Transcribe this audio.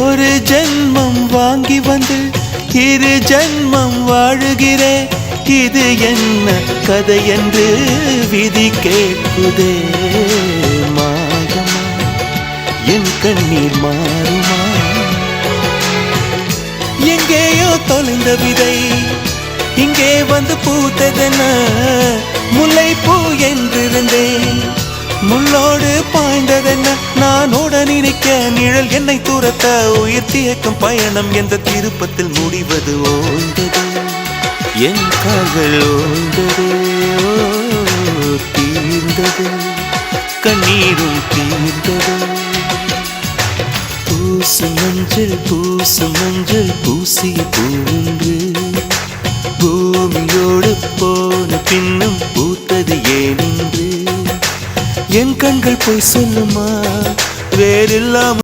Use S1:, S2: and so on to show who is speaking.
S1: ஒரு ஜென்மம் வாங்கி வந்து இரு ஜென்மம் வாழுகிறேன். இது என்ன கதை என்று விதி கேட்குதே. மாயமா என் கண்ணீர் மாறுமா? எங்கேயோ தொலைந்த விதை இங்கே வந்து பூத்ததென முல்லைப்பூ என்றிருந்தேன். முள்ளோடு பாய்ந்ததென்ன நானோட நினைக்க நிழல் என்னை துரத்த உயிர் தியக்கும் பயணம் என்ற திருப்பத்தில் முடிவது ஓய்ந்தது. என் கால்கள் ஓய்ந்தது, தீர்ந்தது, கண்ணீரும் தீர்ந்தது. பூசும் மஞ்சள் பூசும் மஞ்சள் பூசிய பூன்று பூமியோடு போன பின்னும் பூத்தது ஏனென்று என் கண்கள் போய் சொல்லுமா? வேறில்லாம